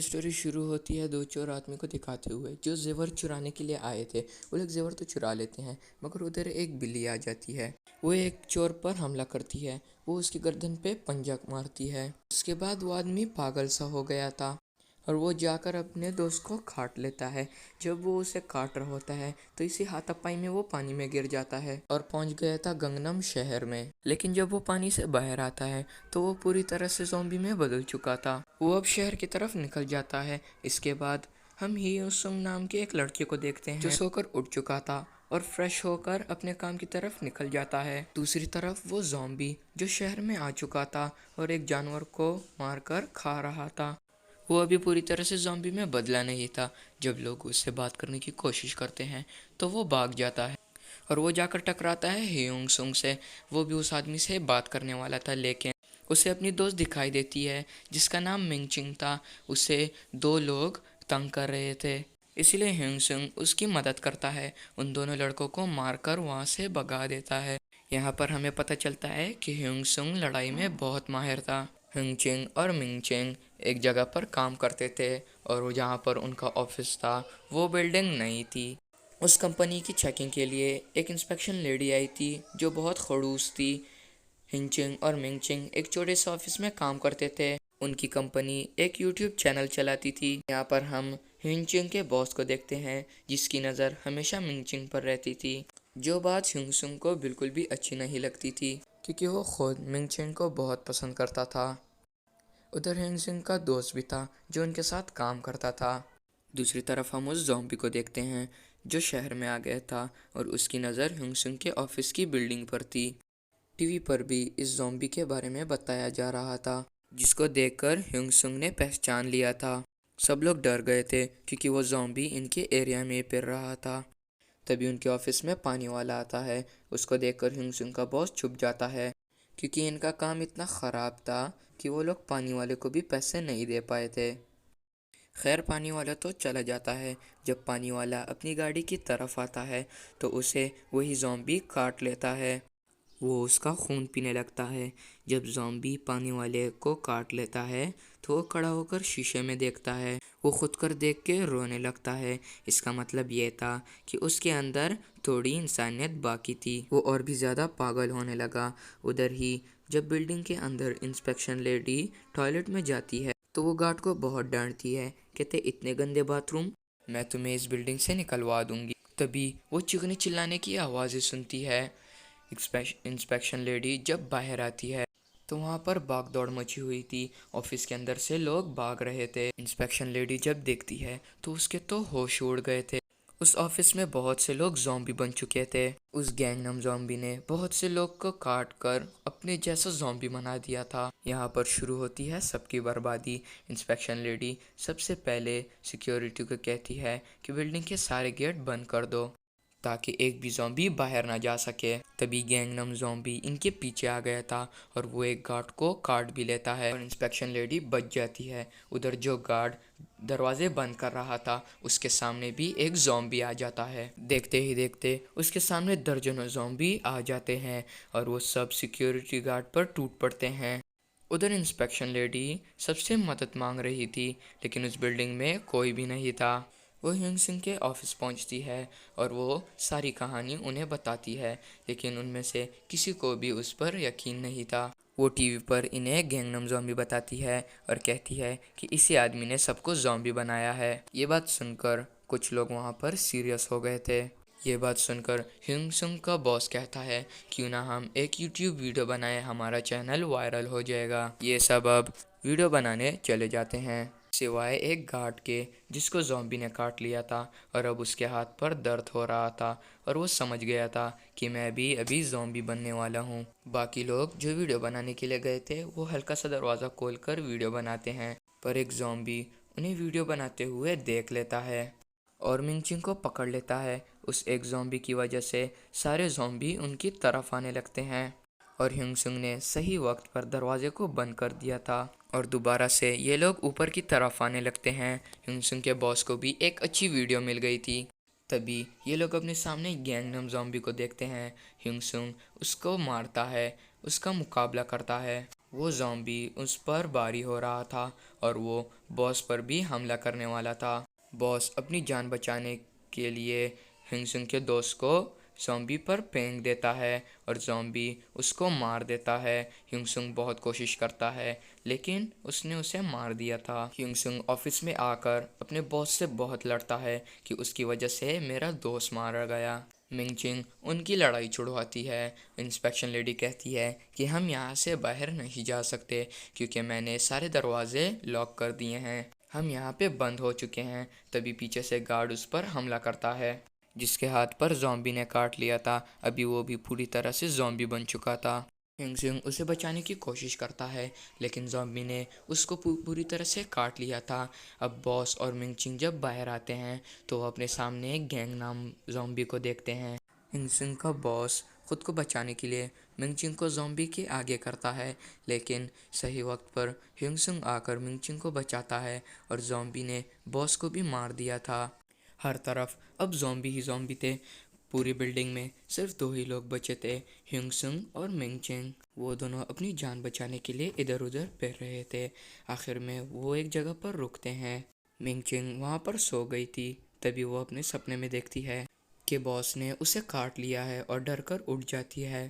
Story शुरू होती है दो चोर आदमी को दिखाते हुए जो जेवर चुराने के लिए आए थे। वो लोग जेवर तो चुरा लेते हैं, मगर उधर एक बिल्ली आ जाती है। वो एक चोर पर हमला करती है। वो उसकी गर्दन पे पंजा मारती है। उसके बाद वो आदमी पागल सा हो गया था और वो जाकर अपने दोस्त को काट लेता है। जब वो उसे काट रहा होता है तो इसी हाथापाई में वो पानी में गिर जाता है और पहुंच गया था गंगनम शहर में। लेकिन जब वो पानी से बाहर आता है तो वो पूरी तरह से ज़ॉम्बी में बदल चुका था। वो अब शहर की तरफ निकल जाता है। इसके बाद हम ही उसुम नाम की एक लड़की को देखते हैं जो सोकर उठ चुका था और फ्रेश होकर अपने काम की तरफ निकल जाता है। दूसरी तरफ वो ज़ॉम्बी जो शहर में आ चुका था और एक जानवर को मारकर खा रहा था, वो अभी पूरी तरह से ज़ॉम्बी में बदला नहीं था। जब लोग उससे बात करने की कोशिश करते हैं तो वो भाग जाता है और वो जाकर टकराता है ह्यूंग सुंग से। वो भी उस आदमी से बात करने वाला था, लेकिन उसे अपनी दोस्त दिखाई देती है जिसका नाम मिंगचिंग था। उसे दो लोग तंग कर रहे थे, इसलिए ह्यूंग सुंग उसकी मदद करता है। उन दोनों लड़कों को मारकर वहाँ से भगा देता है। यहाँ पर हमें पता चलता है कि ह्यूंग सुंग लड़ाई में बहुत माहिर था। ह्यूंग और मिंगचिंग एक जगह पर काम करते थे और वो जहाँ पर उनका ऑफिस था वो बिल्डिंग नहीं थी। उस कंपनी की चेकिंग के लिए एक इंस्पेक्शन लेडी आई थी जो बहुत खड़ूस थी। हिंचिंग और मिंगचिंग एक छोटे से ऑफिस में काम करते थे। उनकी कंपनी एक यूट्यूब चैनल चलाती थी। यहाँ पर हम हिंचिंग के बॉस को देखते हैं जिसकी नज़र हमेशा मिंगचिंग पर रहती थी, जो बात हिंगसुंग को बिल्कुल भी अच्छी नहीं लगती थी क्योंकि वो खुद मिंगचिंग को बहुत पसंद करता था। उधर हिंगसुंग का दोस्त भी था जो उनके साथ काम करता था। दूसरी तरफ हम उस ज़ॉम्बी को देखते हैं जो शहर में आ गया था और उसकी नज़र हिंगसुंग के ऑफिस की बिल्डिंग पर थी। टीवी पर भी इस ज़ॉम्बी के बारे में बताया जा रहा था जिसको देखकर हिंगसुंग ने पहचान लिया था। सब लोग डर गए थे क्योंकि वो ज़ॉम्बी इनके एरिया में फिर रहा था। तभी उनके ऑफिस में पानी वाला आता है। उसको देखकर हिंगसुंग का बॉस छुप जाता है क्योंकि इनका काम इतना ख़राब था कि वो लोग पानी वाले को भी पैसे नहीं दे पाए थे। खैर, पानी वाला तो चला जाता है। जब पानी वाला अपनी गाड़ी की तरफ आता है तो उसे वही ज़ॉम्बी काट लेता है। वो उसका खून पीने लगता है। जब ज़ॉम्बी पानी वाले को काट लेता है तो वो खड़ा होकर शीशे में देखता है। वो खुद कर देख के रोने लगता है। इसका मतलब ये था कि उसके अंदर थोड़ी इंसानियत बाकी थी। वो और भी ज़्यादा पागल होने लगा। उधर ही जब बिल्डिंग के अंदर इंस्पेक्शन लेडी टॉयलेट में जाती है तो वो गार्ड को बहुत डांटती है। कहते, इतने गंदे बाथरूम, मैं तुम्हें इस बिल्डिंग से निकलवा दूंगी। तभी वो चीखने चिल्लाने की आवाज़ें सुनती है। इंस्पेक्शन लेडी जब बाहर आती है तो वहाँ पर भाग दौड़ मची हुई थी। ऑफिस के अंदर से लोग भाग रहे थे। इंस्पेक्शन लेडी जब देखती है तो उसके तो होश उड़ गए थे। उस ऑफिस में बहुत से लोग ज़ॉम्बी बन चुके थे। उस गैंगनम ज़ॉम्बी ने बहुत से लोग को काट कर अपने जैसा ज़ॉम्बी बना दिया था। यहाँ पर शुरू होती है सबकी बर्बादी। इंस्पेक्शन लेडी सबसे पहले सिक्योरिटी को कहती है कि बिल्डिंग के सारे गेट बंद कर दो ताकि एक भी ज़ॉम्बी बाहर ना जा सके। तभी गैंगनम ज़ॉम्बी इनके पीछे आ गया था और वो एक गार्ड को काट भी लेता है और इंस्पेक्शन लेडी बच जाती है। उधर जो गार्ड दरवाजे बंद कर रहा था उसके सामने भी एक ज़ॉम्बी आ जाता है। देखते ही देखते उसके सामने दर्जनों ज़ॉम्बी आ जाते हैं और वो सब सिक्योरिटी गार्ड पर टूट पड़ते हैं। उधर इंस्पेक्शन लेडी सबसे मदद मांग रही थी, लेकिन उस बिल्डिंग में कोई भी नहीं था। वो ह्यूंग सिंह के ऑफिस पहुंचती है और वो सारी कहानी उन्हें बताती है, लेकिन उनमें से किसी को भी उस पर यकीन नहीं था। वो टीवी पर इन्हें गैंगनम ज़ॉम्बी बताती है और कहती है कि इसी आदमी ने सबको ज़ॉम्बी बनाया है। ये बात सुनकर कुछ लोग वहाँ पर सीरियस हो गए थे। ये बात सुनकर ह्यूंग सुंग का बॉस कहता है, क्यों ना हम एक यूट्यूब वीडियो बनाएं, हमारा चैनल वायरल हो जाएगा। ये सब अब वीडियो बनाने चले जाते हैं, सिवाय एक गार्ड के जिसको ज़ॉम्बी ने काट लिया था और अब उसके हाथ पर दर्द हो रहा था और वो समझ गया था कि मैं भी अभी ज़ॉम्बी बनने वाला हूँ। बाकी लोग जो वीडियो बनाने के लिए गए थे वो हल्का सा दरवाज़ा खोलकर वीडियो बनाते हैं, पर एक ज़ॉम्बी उन्हें वीडियो बनाते हुए देख लेता है और मिंगचिंग को पकड़ लेता है। उस एक ज़ॉम्बी की वजह से सारे ज़ॉम्बी उनकी तरफ आने लगते हैं और ह्यूंग ने सही वक्त पर दरवाजे को बंद कर दिया था और दोबारा से ये लोग ऊपर की तरफ आने लगते हैं। ह्यूंग के बॉस को भी एक अच्छी वीडियो मिल गई थी। तभी ये लोग अपने सामने गैंगनम ज़ॉम्बी को देखते हैं। ह्यूंग उसको मारता है, उसका मुकाबला करता है वो ज़ॉम्बी उस पर भारी हो रहा था और वो बॉस पर भी हमला करने वाला था। बॉस अपनी जान बचाने के लिए हिंगसुंग के दोस्त को ज़ॉम्बी पर फेंक देता है और ज़ॉम्बी उसको मार देता है। हिंगसुंग बहुत कोशिश करता है लेकिन उसने उसे मार दिया था। हिंगसुंग ऑफिस में आकर अपने बॉस से बहुत लड़ता है कि उसकी वजह से मेरा दोस्त मारा गया। मिंगचिंग उनकी लड़ाई छुड़वाती है। इंस्पेक्शन लेडी कहती है कि हम यहाँ से बाहर नहीं जा सकते क्योंकि मैंने सारे दरवाजे लॉक कर दिए हैं, हम यहाँ पे बंद हो चुके हैं। तभी पीछे से गार्ड उस पर हमला करता है जिसके हाथ पर ज़ॉम्बी ने काट लिया था। अभी वो भी पूरी तरह से ज़ॉम्बी बन चुका था। हिंगसुंग उसे बचाने की कोशिश करता है लेकिन ज़ॉम्बी ने उसको पूरी तरह से काट लिया था। अब बॉस और मिंगचिंग जब बाहर आते हैं तो वो अपने सामने एक गैंग नाम ज़ॉम्बी को देखते हैं। हिंगसुंग का बॉस खुद को बचाने के लिए मिंगचिंग को ज़ॉम्बी के आगे करता है लेकिन सही वक्त पर हिंगसुंग आकर मिंगचिंग को बचाता है और ज़ॉम्बी ने बॉस को भी मार दिया था। हर तरफ अब ज़ॉम्बी ही ज़ॉम्बी थे। पूरी बिल्डिंग में सिर्फ दो ही लोग बचे थे, हिंगसुंग और मिंगचिंग। वो दोनों अपनी जान बचाने के लिए इधर उधर फिर रहे थे। आखिर में वो एक जगह पर रुकते हैं। मिंगचिंग वहाँ पर सो गई थी। तभी वो अपने सपने में देखती है कि बॉस ने उसे काट लिया है और डर कर उठ जाती है।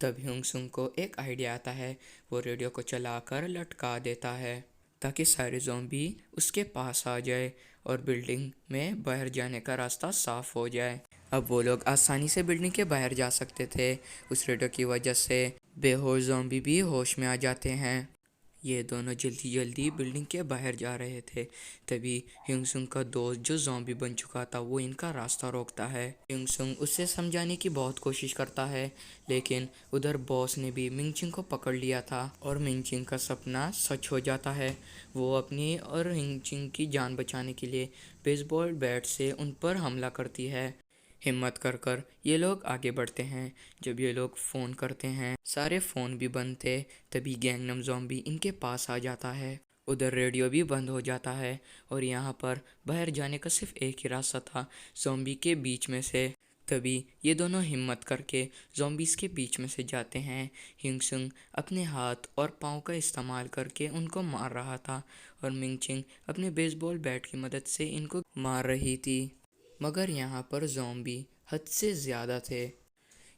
तब हिंगसुंग को एक आइडिया आता है। वो रेडियो को चलाकर लटका देता है ताकि सारे ज़ॉम्बी उसके पास आ जाए और बिल्डिंग में बाहर जाने का रास्ता साफ हो जाए। अब वो लोग आसानी से बिल्डिंग के बाहर जा सकते थे। उस रेडियो की वजह से बेहोश ज़ॉम्बी भी होश में आ जाते हैं। ये दोनों जल्दी जल्दी बिल्डिंग के बाहर जा रहे थे। तभी हिंगसुंग का दोस्त जो ज़ॉम्बी बन चुका था वो इनका रास्ता रोकता है। हिंगसुंग उसे समझाने की बहुत कोशिश करता है लेकिन उधर बॉस ने भी मिंगचिंग को पकड़ लिया था और मिंगचिंग का सपना सच हो जाता है। वो अपनी और हिंगचिंग की जान बचाने के लिए बेसबॉल बैट से उन पर हमला करती है। हिम्मत कर कर ये लोग आगे बढ़ते हैं। जब ये लोग फ़ोन करते हैं सारे फ़ोन भी बंद थे। तभी गैंगनम ज़ॉम्बी इनके पास आ जाता है। उधर रेडियो भी बंद हो जाता है और यहाँ पर बाहर जाने का सिर्फ एक ही रास्ता था, ज़ॉम्बी के बीच में से। तभी ये दोनों हिम्मत करके ज़ॉम्बीज़ के बीच में से जाते हैं। हिंगसुंग अपने हाथ और पाँव का इस्तेमाल करके उनको मार रहा था और मिंगचिंग अपने बेसबॉल बैट की मदद से इनको मार रही थी। मगर यहाँ पर ज़ॉम्बी हद से ज़्यादा थे।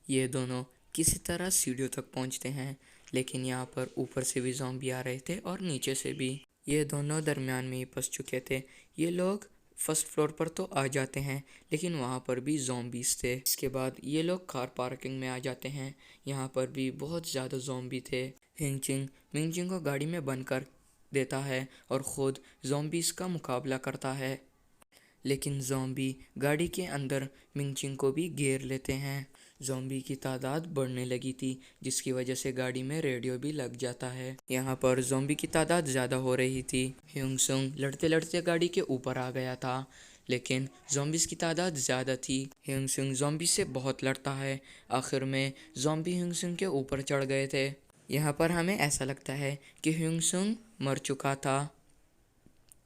ये दोनों किसी तरह सीढ़ियों तक पहुँचते हैं लेकिन यहाँ पर ऊपर से भी ज़ॉम्बी आ रहे थे और नीचे से भी। ये दोनों दरमियान में ही फंस चुके थे। ये लोग फर्स्ट फ्लोर पर तो आ जाते हैं लेकिन वहाँ पर भी ज़ॉम्बीज़ थे। इसके बाद ये लोग कार पार्किंग में आ जाते हैं। यहाँ पर भी बहुत ज़्यादा ज़ॉम्बी थे। हिंगचिंग मिंगचिंग को गाड़ी में बंद कर देता है और ख़ुद ज़ॉम्बीज़ का मुकाबला करता है लेकिन ज़ॉम्बी गाड़ी के अंदर मिंगचिंग को भी घेर लेते हैं। ज़ॉम्बी की तादाद बढ़ने लगी थी जिसकी वजह से गाड़ी में रेडियो भी लग जाता है। यहाँ पर ज़ॉम्बी की तादाद ज़्यादा हो रही थी। हिंगसुंग लड़ते लड़ते गाड़ी के ऊपर आ गया था लेकिन ज़ॉम्बीज़ की तादाद ज़्यादा थी। हिंगसुंग ज़ॉम्बी से बहुत लड़ता है। आखिर में ज़ॉम्बी हिंगसुंग के ऊपर चढ़ गए थे। यहाँ पर हमें ऐसा लगता है कि हिंगसुंग मर चुका था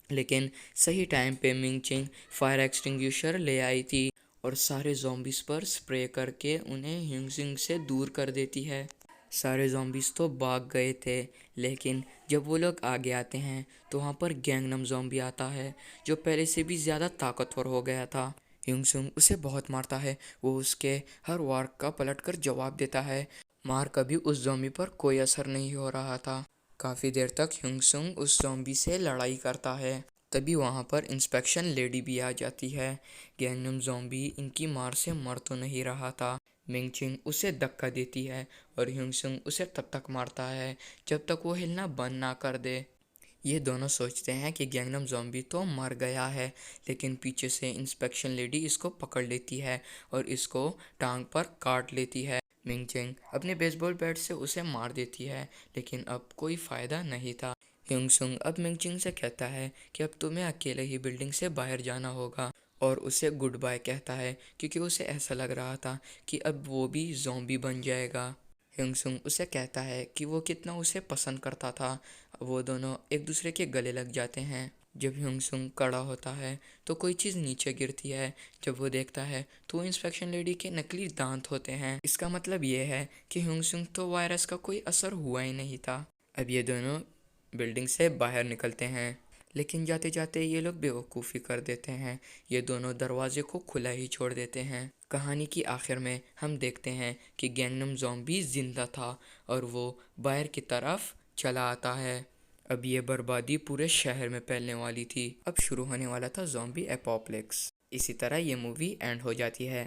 लेकिन सही टाइम पे मिंगचिंग फायर एक्सटिंग्विशर ले आई थी और सारे ज़ॉम्बीज़ पर स्प्रे करके उन्हें हिंगचिंग से दूर कर देती है। सारे ज़ॉम्बीज़ तो भाग गए थे लेकिन जब वो लोग आगे आते हैं तो वहाँ पर गैंगनम ज़ॉम्बी आता है जो पहले से भी ज़्यादा ताकतवर हो गया था। हिंगसुंग उसे बहुत मारता है। वो उसके हर वार का पलट कर जवाब देता है। मार का भी उस ज़ॉम्बी पर कोई असर नहीं हो रहा था। काफ़ी देर तक हिंगसुंग उस ज़ॉम्बी से लड़ाई करता है। तभी वहाँ पर इंस्पेक्शन लेडी भी आ जाती है। गैंगनम ज़ॉम्बी इनकी मार से मर तो नहीं रहा था। मिंगचिंग उसे धक्का देती है और हिंगसुंग उसे तब तक मारता है जब तक वो हिलना बंद ना कर दे। ये दोनों सोचते हैं कि गैंगनम ज़ॉम्बी तो मर गया है लेकिन पीछे से इंस्पेक्शन लेडी इसको पकड़ लेती है और इसको टांग पर काट लेती है। मिंगचिंग अपने बेसबॉल बैट से उसे मार देती है लेकिन अब कोई फ़ायदा नहीं था। हिंगसुंग अब मिंगचिंग से कहता है कि अब तुम्हें अकेले ही बिल्डिंग से बाहर जाना होगा और उसे गुड बाय कहता है क्योंकि उसे ऐसा लग रहा था कि अब वो भी ज़ॉम्बी बन जाएगा। हिंगसुंग उसे कहता है कि वो कितना उसे पसंद करता था। वो दोनों एक दूसरे के गले लग जाते हैं। जब हिंगसुंग खड़ा होता है तो कोई चीज़ नीचे गिरती है। जब वो देखता है तो इंस्पेक्शन लेडी के नकली दांत होते हैं। इसका मतलब ये है कि हिंगसुंग तो वायरस का कोई असर हुआ ही नहीं था। अब ये दोनों बिल्डिंग से बाहर निकलते हैं, लेकिन जाते जाते ये लोग बेवकूफ़ी कर देते हैं। ये दोनों दरवाजे को खुला ही छोड़ देते हैं। कहानी की आखिर में हम देखते हैं कि गैंगनम ज़ॉम्बी जिंदा था और वो बाहर की तरफ चला आता है। अब ये बर्बादी पूरे शहर में फैलने वाली थी। अब शुरू होने वाला था ज़ॉम्बी एपोप्लेक्स। इसी तरह ये मूवी एंड हो जाती है।